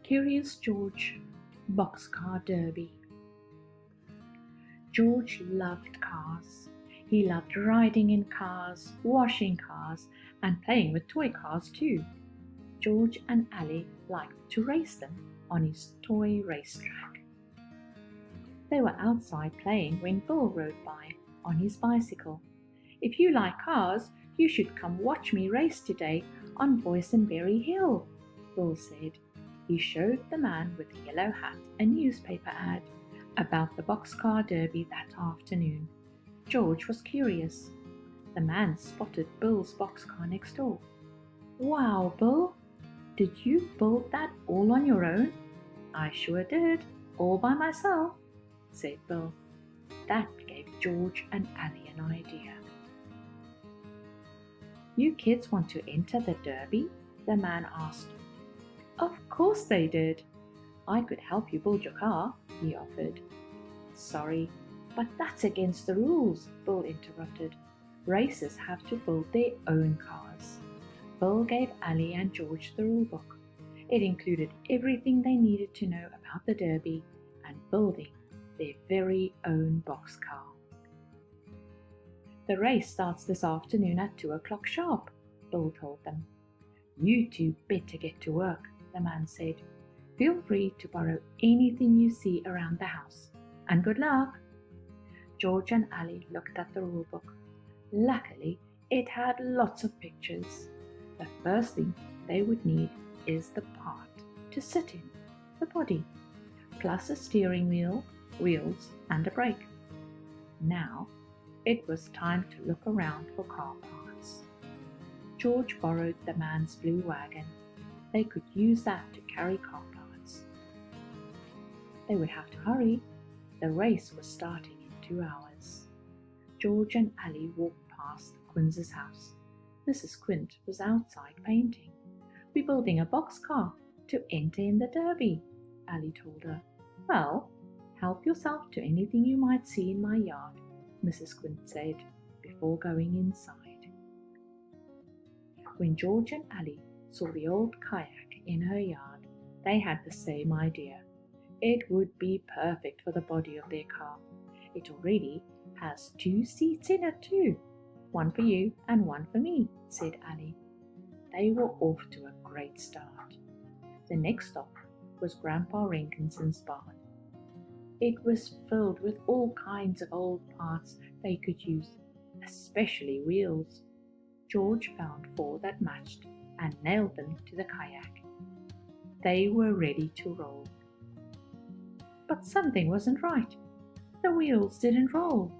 Curious George, Boxcar Derby. George loved cars. He loved riding in cars, washing cars, and playing with toy cars too. George and Ali liked to race them on his toy racetrack. They were outside playing when Bill rode by on his bicycle. "If you like cars, you should come watch me race today on Boysenberry Hill," Bill said. He showed the man with the yellow hat a newspaper ad about the Boxcar Derby that afternoon. George was curious. The man spotted Bill's boxcar next door. "Wow, Bill, did you build that all on your own?" "I sure did, all by myself," said Bill. That gave George and Ali an idea. "You kids want to enter the Derby?" the man asked. "Of course they did. I could help you build your car," he offered. "Sorry, but that's against the rules," Bill interrupted. "Racers have to build their own cars." Bill gave Ali and George the rule book. It included everything they needed to know about the Derby and building their very own boxcar. "The race starts this afternoon at 2 o'clock sharp," Bill told them. "You two better get to work," the man said. "Feel free to borrow anything you see around the house, and good luck." George and Ali looked at the rule book. Luckily, it had lots of pictures. The first thing they would need is the part to sit in, the body, plus a steering wheel, wheels, and a brake. Now, it was time to look around for car parts. George borrowed the man's blue wagon. They could use that to carry car parts. They would have to hurry. The race was starting in 2 hours. George and Ali walked past Quinz's house. Mrs. Quint was outside painting. "We're building a boxcar to enter in the Derby," Ali told her. "Well, help yourself to anything you might see in my yard," Mrs. Quint said, before going inside. When George and Ali saw the old kayak in her yard, they had the same idea. It would be perfect for the body of their car. "It already has 2 seats in it too. One for you and one for me," said Ali. They were off to a great start. The next stop was Grandpa Renkinson's barn. It was filled with all kinds of old parts they could use, especially wheels. George found 4 that matched and nailed them to the kayak. They were ready to roll. But something wasn't right. The wheels didn't roll.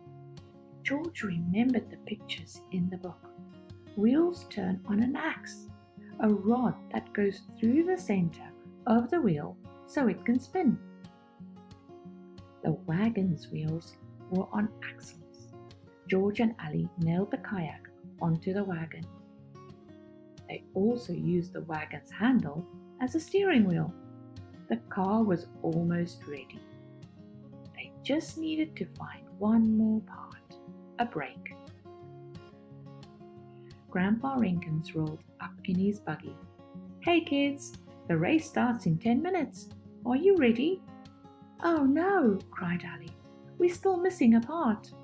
George remembered the pictures in the book. Wheels turn on an axe, a rod that goes through the center of the wheel so it can spin. The wagon's wheels were on axles. George and Ali nailed the kayak onto the wagon. They also used the wagon's handle as a steering wheel. The car was almost ready. They just needed to find one more part, a brake. Grandpa Renkins rolled up in his buggy. "Hey kids, the race starts in 10 minutes. Are you ready?" "Oh no," cried Ali. "We're still missing a part."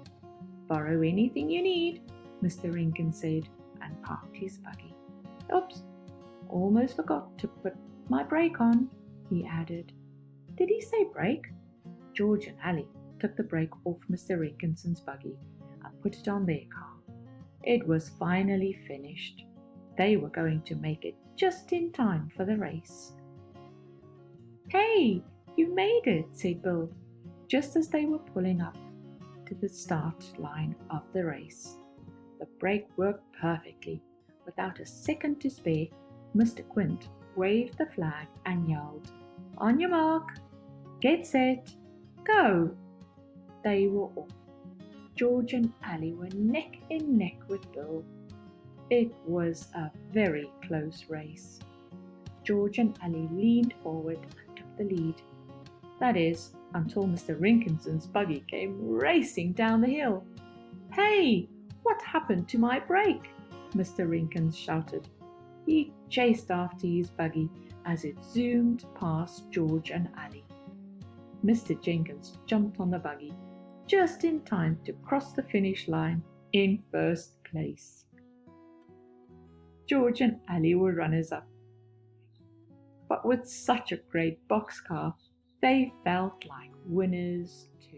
"Borrow anything you need," Mr. Renkins said, and parked his buggy. "Oops, almost forgot to put my brake on," he added. "Did he say brake?" George and Ali took the brake off Mr. Renkinson's buggy and put it on their car. It was finally finished. They were going to make it just in time for the race. "Hey, you made it," said Bill, just as they were pulling up to the start line of the race. The brake worked perfectly. Without a second to spare, Mr. Quint waved the flag and yelled, "On your mark, get set, go!" They were off. George and Ali were neck and neck with Bill. It was a very close race. George and Ali leaned forward and took the lead. That is, until Mr. Renkinson's buggy came racing down the hill. "Hey, what happened to my brake?" Mr. Renkins shouted. He chased after his buggy, as it zoomed past George and Ali. Mr. Jenkins jumped on the buggy just in time to cross the finish line in first place. George and Ali were runners-up, but with such a great boxcar, they felt like winners too.